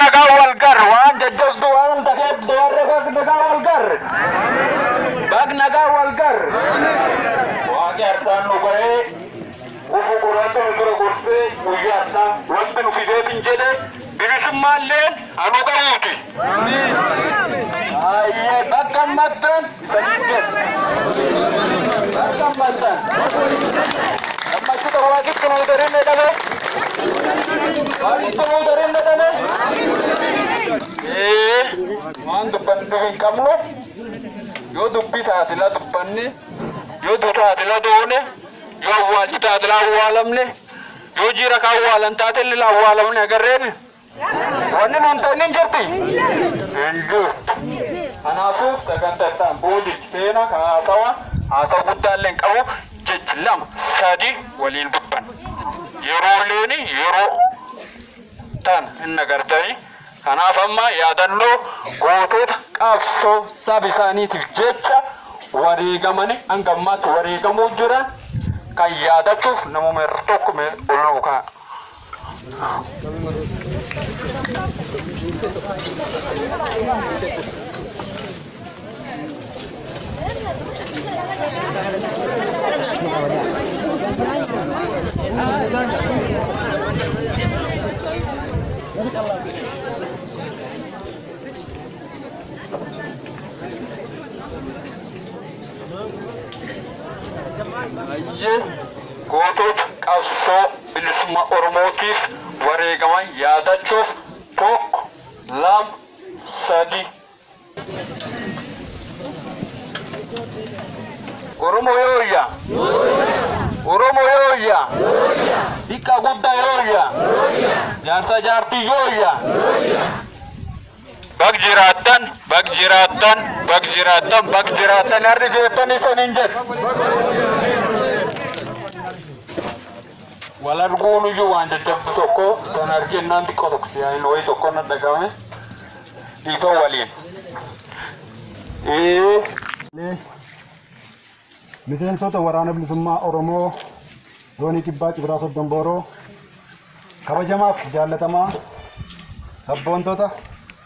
nagaa wal gar waan jajjabdu waan takeef doorre bag nagaa wal gar waan jartaan nu bare ufu quraanta nu dura gorsee guyyaadha wanti nu fideetiin jedhe bilisummalleen anu qabuuti ayye bakka mattan amma kita wajib kena udarin dane wajib kena udarin dane wan depan dengan kamu yo dubbi taatila dubbanne yo taatila doone yo wajib taatila walamne yo jira ka walan taatila walamne agarreen wanni montanin jirti endu anafu sagantaan boodi seena ka hasawa guddaalleen qabu jejlam sadi waliin dubban yeroo leeni yeroo tan inna gartani kanaaf amma yaadannoo gootota qabsoo saba isaaniitiif jecha wareegamanii hangammaatti wareegamuu jiran kan yaadachuuf namuma irra tokko ol kaa gootota qabsoo bilisummaa oromootiif wareegaman yaadachuuf tokko lama sadi Oromo yoya Dika gudda yoya Jansa jarti yoya Bag jiratan Ardi jetan isan injet Walar gulu ju wanda jabdu toko Sanarki nanti kotok siya Inoi toko nadagame Ito walin miseensota waraana bilisummaa Oromoo Zoonii Kibbaa Cibraa Soddonbooroo kabajamaaf jaallatamaa sabboontota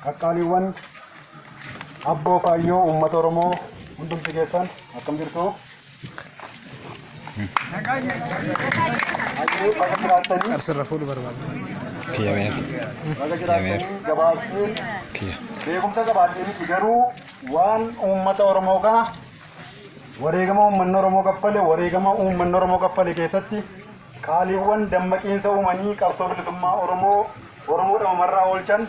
qaqqaaliiwwan abboo faayyoo uummata Oromoo hundumti keessan akkam jirtu Arsirra fuudhu barbaada. gabaabsiin beekumsa gabaabsiin garuu waan uummata Oromoo kana wareegama uummanni Oromoo kaffale keessatti qaaliiwwan dammaqiinsa uumanii qabsoo bilisummaa Oromoo marraa oolchan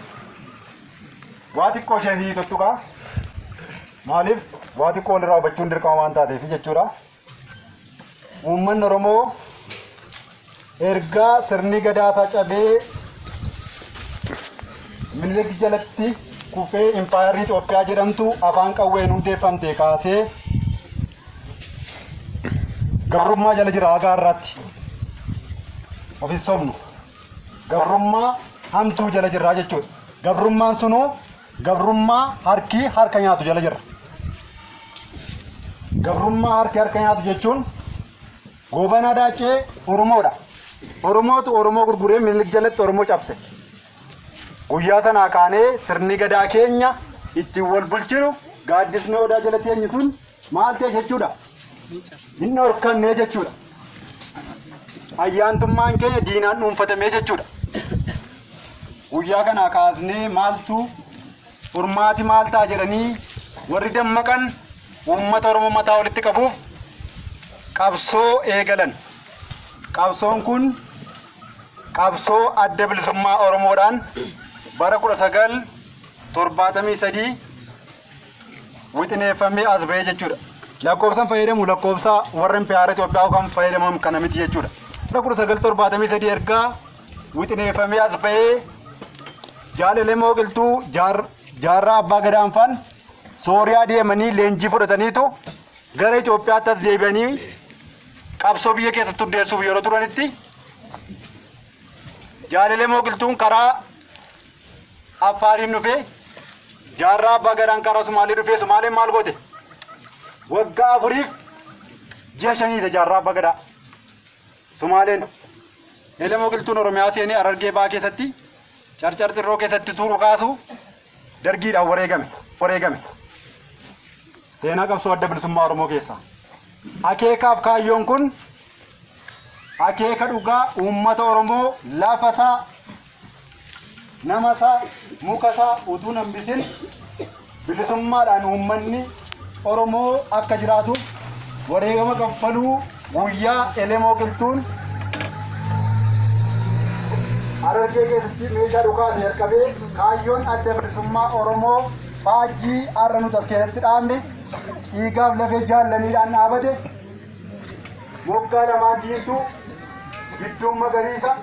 waa xiqqoo ishee tuttuqaa maaliif waa xiqqoo walirraa hubachuun dirqama waan taateef jechuudha. Uummanni Oromoo erga sirni gadaasaa cabee Minilik jalatti kufee impaayarri Itoophiyaa jedhamtu afaan qawween hundeeffamte kaasee gabrummaa jala jira agaarratti ofin sobnu gabrummaa hamtuu jala jirraa jechuudha. Gabrummaan sunuu gabrummaa harka nyaatu jala jirra. Gabrummaa harka nyaatu jechuun goobana daacee Oromoodha. Oromootu Oromoo gurguree Minilik jalatti Oromoo cabse. Guyyaa sanaa kaanee sirni gadaa keenya ittiin wal bulchinu gaaddisni odaa jalatti eenyu sun maal ta'e jechuudha. Inni horkannee jechuudha. Ayyaantummaan keenya diinaan dhuunfatamee jechuudha. Guyyaa kanaa kaasnee maaltu furmaati maal ta'a jedhanii warri dammaqan uummata Oromoo mataa walitti qabuuf qabsoo eegalan. Qabsoon kun qabsoo adda bilisummaa Oromoodhaan bara 1973 wixineeffamee as ba'ee jechuudha. Lakkoofsan fayyadamu lakkoofsa warra Impiyaara Itoophiyaa kan fayyadaman kana miti jechuudha. Bara 1973 ergaa wixineeffamee as ba'ee jaalala mooqiltuu jaarraa abbaa gadaanfaan Sooriyaa deemanii leenjii fudhataniitu gara Itoophiyaatti as deebi'anii qabsoo biyya keessatti hundeessuuf yeroo turanitti jaalala mooqiltuun karaa Affaariin dhufee jaarraa abbaa gadaan karaa Sumaalee dhufee Sumaaleen maal goote? Waggaa 4 ji'a 5 jaarraa abbaa gadaa Sumaaleen jaalala mooqiltuun Oromiyaa seenee Harargee baa keessatti carcar xirroo keessatti tuuru kaasu dargiidhaan wareegame. Seenaa qabsoo adda bilisummaa Oromoo keessaa. Akeekaaf kaayyoon kun akeeka dhugaa uummata Oromoo lafasaa, namasaa, mukasaa utuu nambisin bilisummaadhaan uummanni Oromoo akka jiraatu wareegama kaffaluu guyyaa elemoo qilxuun Harargee keessatti meeshaa dhukaase jalqabee kaayyoon adda bilisummaa Oromoo faajjii har'a nuti as keessatti dhaabne dhiigaaf lafee jaallaniidhaan dhaabate moggaa lamaan diimtuu gidduun magariisa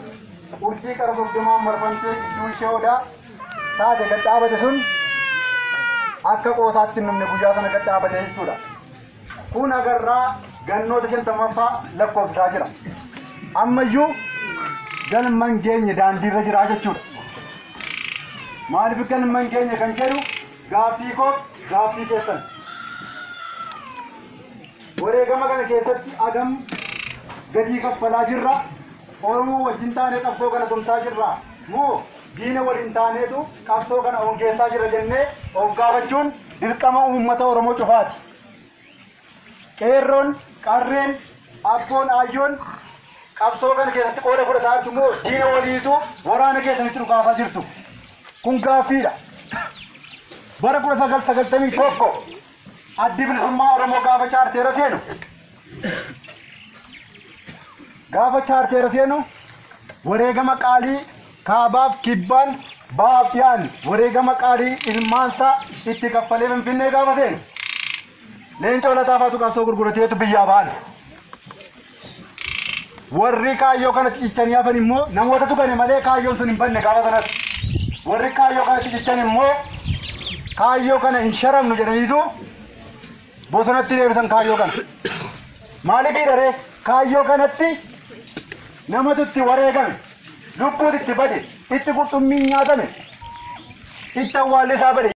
urjii qara soddomaan marfamtee gidduu ishee odaa taate gad dhaabate sun akka qoosaatti numne guyyaa sana gad dhaabate jechuudha. Kun agarraa gannoota 50ffaa lakkoofsisaa jira. Ammayyuu galman geenye daandiirra jira jechuudha. Maaliif galman geenye kan jedhu gaaffii koo gaaffii keessan. Wareegama kana keessatti agam gatii kaffalaa jirra. Oromoo wajjin taanee qabsoo kana tumsaa jirra. Moo diina waliin taaneetu qabsoo kana hongeessaa jira jennee hoggaafachuun dirqama uummata Oromoo cufaati. Qeerroon, qarreen, abboon, ayyoon qabsoo kana keessatti qooda fudhataa jirtu moo diina waliitu waraana keessanitti dhukaasaa jirtu. Kun gaaffiidha. Bara 1991 addi bilisummaa Oromoo gaafa chaarteera seenu. Gaafa chaarteera seenu wareegama qaalii kaabaaf kibbaan baaf dhiyaan wareegama qaalii ilmaansaa itti kaffalee Finfinnee gaafa seenu. Leencoo Lataafaatu qabsoo gurgurateetu biyyaa ba'an. Warri kaayyoo kanatti cichanii hafan immoo namoota tuqane malee kaayyoon sun hin banne gaafa sanas. Warri kaayyoo kanatti cichan immoo kaayyoo kana hin sharamnu jedhaniitu bosonatti deebisan kaayyoo kana. Maaliif hidharee kaayyoo kanatti namatu itti wareegame, lubbuutu itti bade, itti qurxummiin nyaatame, itti awwaallee isaa bade.